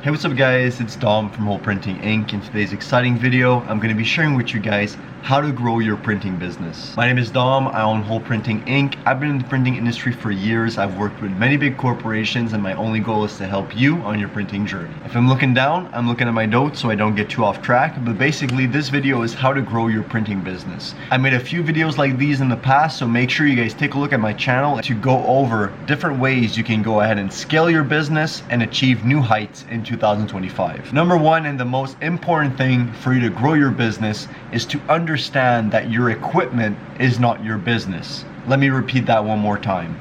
Hey, what's up guys, it's Dom from Whole Printing Inc. In today's exciting video, I'm going to be sharing with you guys how to grow your printing business. My name is Dom, I own Whole Printing Inc. I've been in the printing industry for years. I've worked with many big corporations and my only goal is to help you on your printing journey. If I'm looking down, I'm looking at my notes so I don't get too off track, but basically this video is how to grow your printing business. I made a few videos like these in the past, so make sure you guys take a look at my channel to go over different ways you can go ahead and scale your business and achieve new heights in 2025. Number one, and the most important thing for you to grow your business is to understand that your equipment is not your business. Let me repeat that one more time.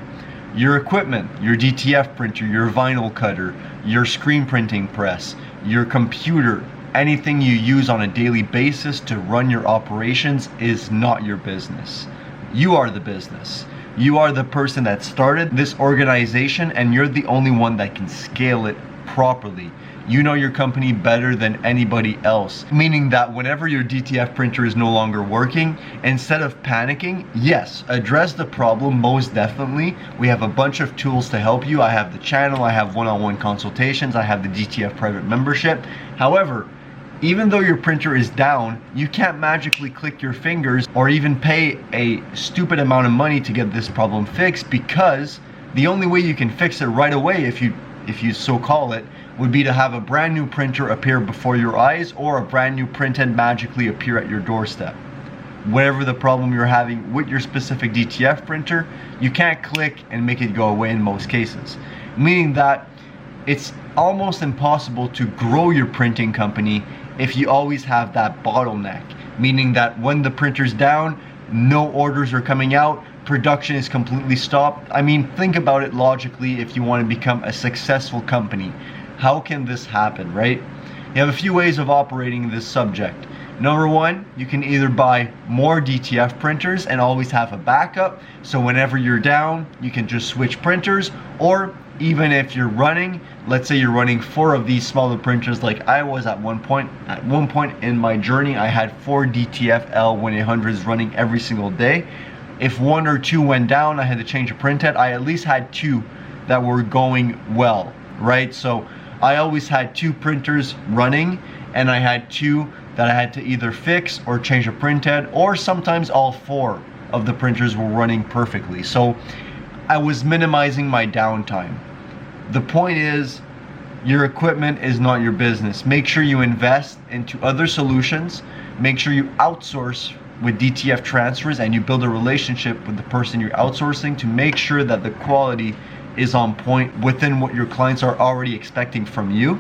Your equipment, your DTF printer, your vinyl cutter, your screen printing press, your computer, anything you use on a daily basis to run your operations is not your business. You are the business. You are the person that started this organization and you're the only one that can scale it properly. You know your company better than anybody else, meaning that whenever your DTF printer is no longer working, instead of panicking, yes, address the problem most definitely. We have a bunch of tools to help you. I have the channel, I have one-on-one consultations, I have the DTF private membership. However, even though your printer is down, you can't magically click your fingers or even pay a stupid amount of money to get this problem fixed, because the only way you can fix it right away, if you so call it, would be to have a brand new printer appear before your eyes or a brand new printhead magically appear at your doorstep. Whatever the problem you're having with your specific DTF printer, you can't click and make it go away in most cases. Meaning that it's almost impossible to grow your printing company if you always have that bottleneck. Meaning that when the printer's down, no orders are coming out, production is completely stopped. I mean, think about it logically if you want to become a successful company. How can this happen, right? You have a few ways of operating this subject. Number one, you can either buy more DTF printers and always have a backup, so whenever you're down, you can just switch printers. Or even if you're running, let's say you're running 4 of these smaller printers like I was at one point. At one point in my journey, I had 4 DTF L1800s running every single day. If 1 or 2 went down, I had to change a printhead. I at least had 2 that were going well, right? So I always had 2 printers running, and I had 2 that I had to either fix or change a printhead, or sometimes all 4 of the printers were running perfectly. So I was minimizing my downtime. The point is, your equipment is not your business. Make sure you invest into other solutions. Make sure you outsource with DTF transfers and you build a relationship with the person you're outsourcing to make sure that the quality is on point within what your clients are already expecting from you.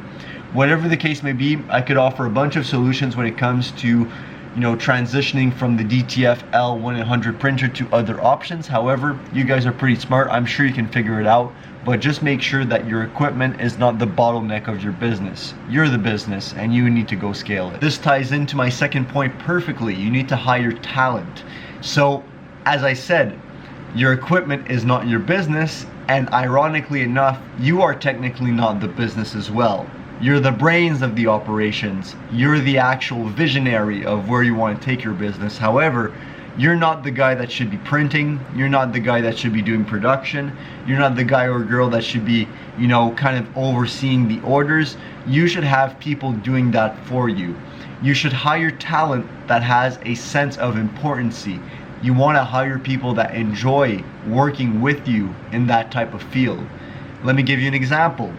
Whatever the case may be, I could offer a bunch of solutions when it comes to, transitioning from the DTF L1800 printer to other options. However, you guys are pretty smart. I'm sure you can figure it out, but just make sure that your equipment is not the bottleneck of your business. You're the business and you need to go scale it. This ties into my second point perfectly. You need to hire talent. So, as I said, your equipment is not your business, and ironically enough, you are technically not the business as well. You're the brains of the operations. You're the actual visionary of where you want to take your business. However, you're not the guy that should be printing. You're not the guy that should be doing production. You're not the guy or girl that should be, kind of overseeing the orders. You should have people doing that for you. You should hire talent that has a sense of importancy. You want to hire people that enjoy working with you in that type of field. Let me give you an example.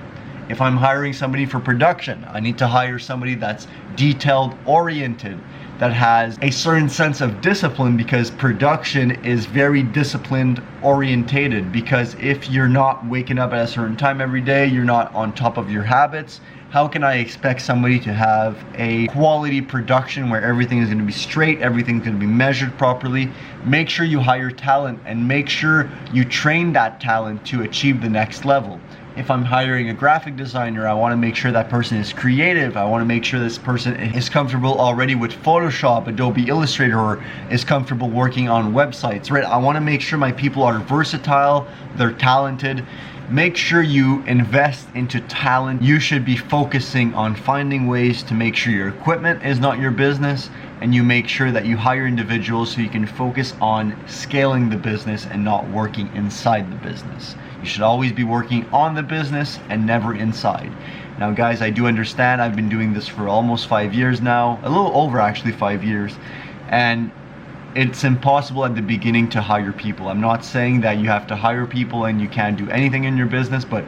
If I'm hiring somebody for production, I need to hire somebody that's detailed oriented, that has a certain sense of discipline, because production is very disciplined orientated. Because if you're not waking up at a certain time every day, you're not on top of your habits, how can I expect somebody to have a quality production where everything is going to be straight, everything's going to be measured properly? Make sure you hire talent and make sure you train that talent to achieve the next level. If I'm hiring a graphic designer, I want to make sure that person is creative. I want to make sure this person is comfortable already with Photoshop, Adobe Illustrator, or is comfortable working on websites, right? I want to make sure my people are versatile, they're talented. Make sure you invest into talent. You should be focusing on finding ways to make sure your equipment is not your business, and you make sure that you hire individuals so you can focus on scaling the business and not working inside the business. You should always be working on the business and never inside. Now guys, I do understand, I've been doing this for almost 5 years now, a little over actually 5 years, and it's impossible at the beginning to hire people. I'm not saying that you have to hire people and you can't do anything in your business, but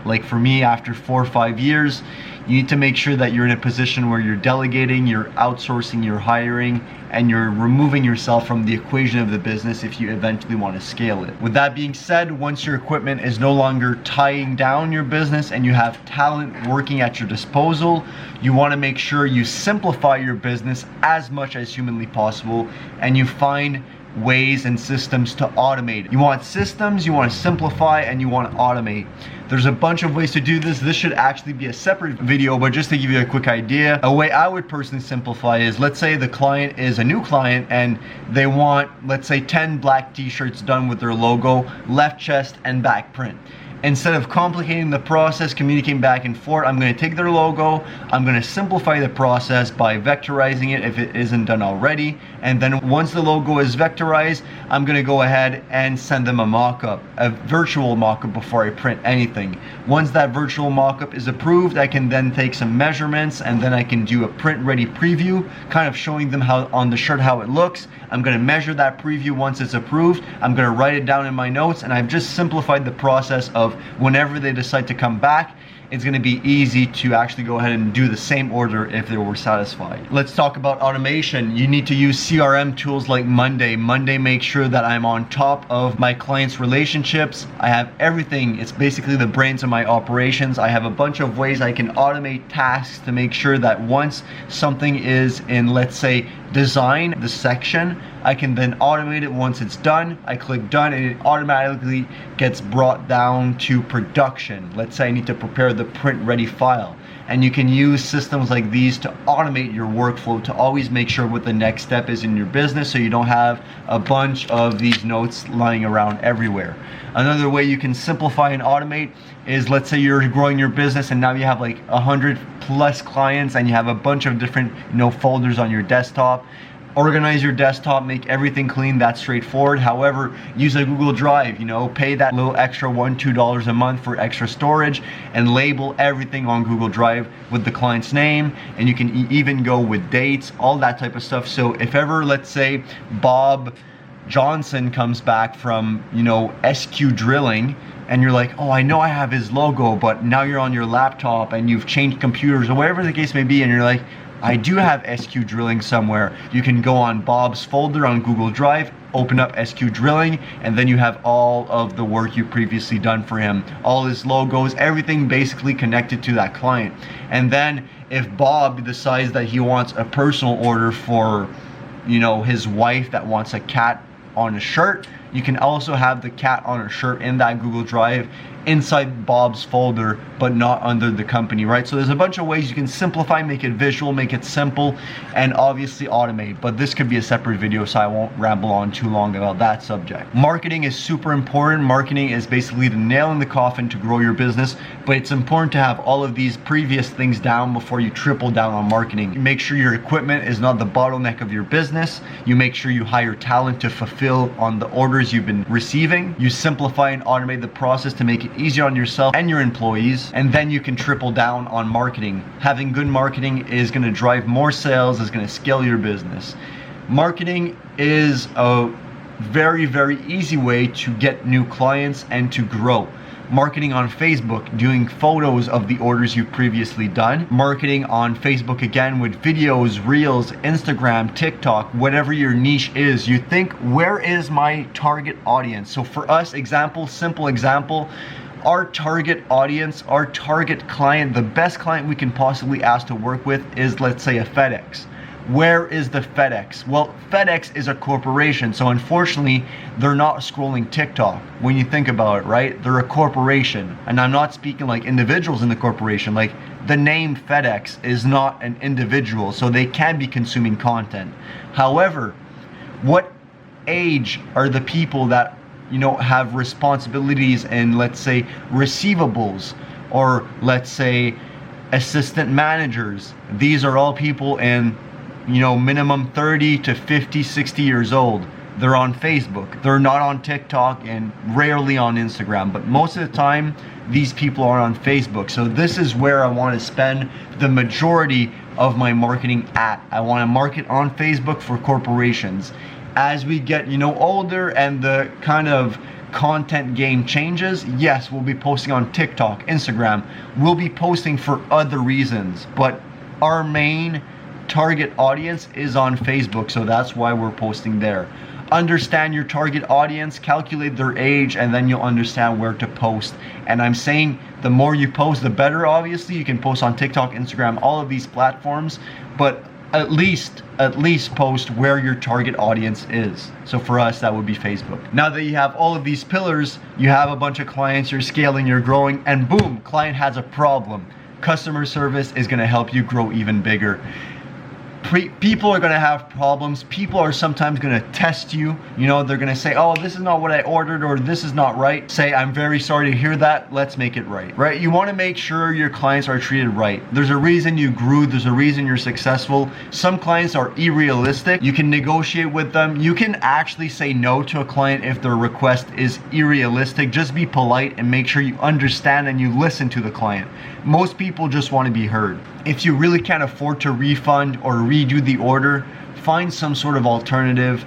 like for me, after 4 or 5 years, you need to make sure that you're in a position where you're delegating, you're outsourcing, you're hiring, and you're removing yourself from the equation of the business if you eventually want to scale it. With that being said, once your equipment is no longer tying down your business and you have talent working at your disposal, you want to make sure you simplify your business as much as humanly possible, and you find ways and systems to automate. You want systems, you want to simplify, and you want to automate. There's a bunch of ways to do this. This should actually be a separate video, but just to give you a quick idea, a way I would personally simplify is, let's say the client is a new client and they want, let's say, 10 black t-shirts done with their logo, left chest and back print. Instead of complicating the process, communicating back and forth, I'm going to take their logo, I'm going to simplify the process by vectorizing it if it isn't done already, and then once the logo is vectorized, I'm going to go ahead and send them a mock-up, a virtual mock-up before I print anything. Once that virtual mock-up is approved, I can then take some measurements and then I can do a print-ready preview, kind of showing them how on the shirt how it looks. I'm going to measure that preview once it's approved, I'm going to write it down in my notes, and I've just simplified the process of whenever they decide to come back, it's going to be easy to actually go ahead and do the same order if they were satisfied. Let's talk about automation. You need to use CRM tools like Monday. Monday makes sure that I'm on top of my clients' relationships. I have everything. It's basically the brains of my operations. I have a bunch of ways I can automate tasks to make sure that once something is in, let's say, design, the section, I can then automate it. Once it's done, I click done and it automatically gets brought down to production. Let's say I need to prepare the print ready file, and you can use systems like these to automate your workflow to always make sure what the next step is in your business, so you don't have a bunch of these notes lying around everywhere. Another way you can simplify and automate is, let's say you're growing your business and now you have like 100 plus clients and you have a bunch of different folders on your desktop. Organize your desktop, make everything clean. That's straightforward. However, use a Google Drive, pay that little extra $1-2 a month for extra storage and label everything on Google Drive with the client's name, and you can even go with dates, all that type of stuff. So if ever, let's say Bob Johnson comes back from SQ drilling and you're like, oh, I know I have his logo, but now you're on your laptop and you've changed computers or whatever the case may be, and you're like, I do have SQ drilling somewhere. You can go on Bob's folder on Google Drive, open up SQ drilling, and then you have all of the work you've previously done for him, all his logos, everything basically connected to that client. And then if Bob decides that he wants a personal order for his wife that wants a cat on a shirt, you can also have the cat on a shirt in that Google Drive inside Bob's folder, but not under the company, right? So there's a bunch of ways you can simplify, make it visual, make it simple, and obviously automate. But this could be a separate video, so I won't ramble on too long about that subject. Marketing is super important. Marketing is basically the nail in the coffin to grow your business, but it's important to have all of these previous things down before you triple down on marketing. You make sure your equipment is not the bottleneck of your business. You make sure you hire talent to fulfill on the orders you've been receiving. You simplify and automate the process to make it easier on yourself and your employees, and then you can triple down on marketing. Having good marketing is going to drive more sales, is going to scale your business. Marketing is a very, very easy way to get new clients and to grow. Marketing on Facebook, doing photos of the orders you've previously done. Marketing on Facebook again with videos, reels, Instagram, TikTok, whatever your niche is. You think, where is my target audience? So for us, simple example, our target audience, our target client, the best client we can possibly ask to work with is, let's say, a FedEx. Where is the FedEx? Well, FedEx is a corporation, so unfortunately, they're not scrolling TikTok when you think about it, right? They're a corporation, and I'm not speaking like individuals in the corporation. Like, the name FedEx is not an individual, so they can be consuming content. However, what age are the people that have responsibilities in, let's say, receivables, or let's say assistant managers? These are all people in minimum 30 to 50, 60 years old. they're on Facebook, they're not on TikTok, and rarely on Instagram, but most of the time these people are on Facebook. So this is where I want to spend the majority of my marketing at. I want to market on Facebook for corporations. As we get, older and the kind of content game changes, yes, we'll be posting on TikTok, Instagram. We'll be posting for other reasons, but our main target audience is on Facebook, so that's why we're posting there. Understand your target audience, calculate their age, and then you'll understand where to post. And I'm saying the more you post, the better. Obviously, you can post on TikTok, Instagram, all of these platforms, but at least post where your target audience is. So for us, that would be Facebook. Now that you have all of these pillars, you have a bunch of clients, you're scaling, you're growing, and boom, client has a problem. Customer service is gonna help you grow even bigger. People are going to have problems. People are sometimes going to test you. They're going to say, oh, this is not what I ordered, or this is not right. Say, I'm very sorry to hear that. Let's make it right. Right? You want to make sure your clients are treated right. There's a reason you grew. There's a reason you're successful. Some clients are unrealistic. You can negotiate with them. You can actually say no to a client if their request is unrealistic. Just be polite and make sure you understand and you listen to the client. Most people just want to be heard. If you really can't afford to refund or redo the order, find some sort of alternative.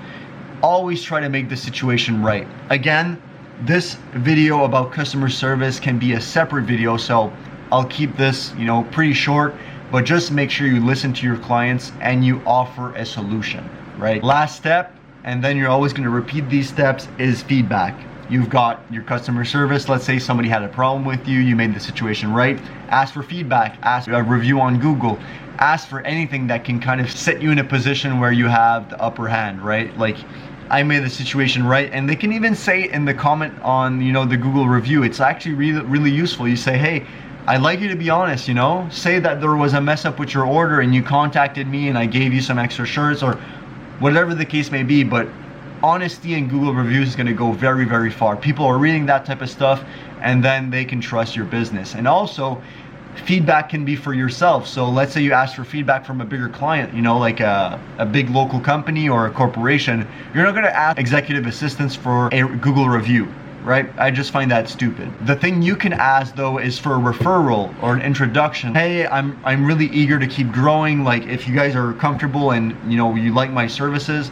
Always try to make the situation right. Again, this video about customer service can be a separate video, so I'll keep this, pretty short, but just make sure you listen to your clients and you offer a solution, right? Last step, and then you're always going to repeat these steps, is feedback. You've got your customer service. Let's say somebody had a problem with you, you made the situation right. Ask for feedback, ask for a review on Google, ask for anything that can kind of set you in a position where you have the upper hand, right? Like, I made the situation right, and they can even say in the comment on, the Google review. It's actually really useful. You say, hey, I'd like you to be honest, say that there was a mess up with your order and you contacted me and I gave you some extra shirts, or whatever the case may be, but honesty in Google reviews is going to go very, very far. People are reading that type of stuff, and then they can trust your business. And also, feedback can be for yourself. So let's say you ask for feedback from a bigger client, like a big local company or a corporation. You're not going to ask executive assistants for a Google review, right? I just find that stupid. The thing you can ask though is for a referral or an introduction. Hey, I'm really eager to keep growing. Like, if you guys are comfortable and you like my services,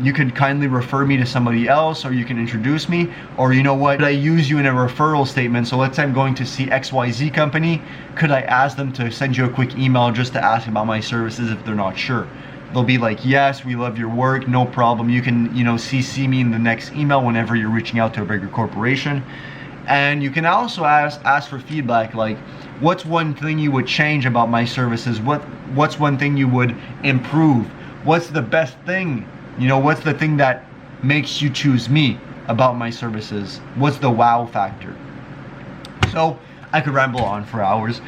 you can kindly refer me to somebody else, or you can introduce me, or could I use you in a referral statement? So let's say I'm going to see XYZ company. Could I ask them to send you a quick email just to ask about my services if they're not sure? They'll be like, yes, we love your work, no problem. You can, CC me in the next email whenever you're reaching out to a bigger corporation. And you can also ask for feedback, like, what's one thing you would change about my services? What's one thing you would improve? What's the best thing? What's the thing that makes you choose me about my services? What's the wow factor? So I could ramble on for hours,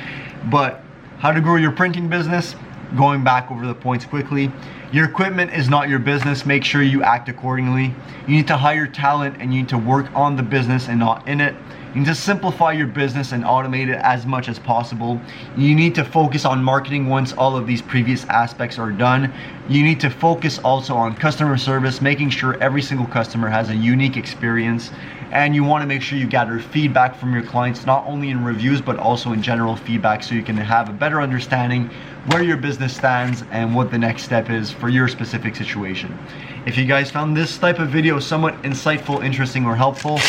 but how to grow your printing business? Going back over the points quickly. Your equipment is not your business. Make sure you act accordingly. You need to hire talent, and you need to work on the business and not in it. You need to simplify your business and automate it as much as possible. You need to focus on marketing once all of these previous aspects are done. You need to focus also on customer service, making sure every single customer has a unique experience. And you want to make sure you gather feedback from your clients, not only in reviews, but also in general feedback, so you can have a better understanding where your business stands and what the next step is for your specific situation. If you guys found this type of video somewhat insightful, interesting, or helpful,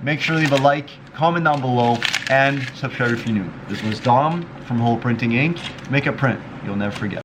make sure to leave a like, comment down below, and subscribe if you're new. This was Dom from Whole Printing Inc. Make a print you'll never forget.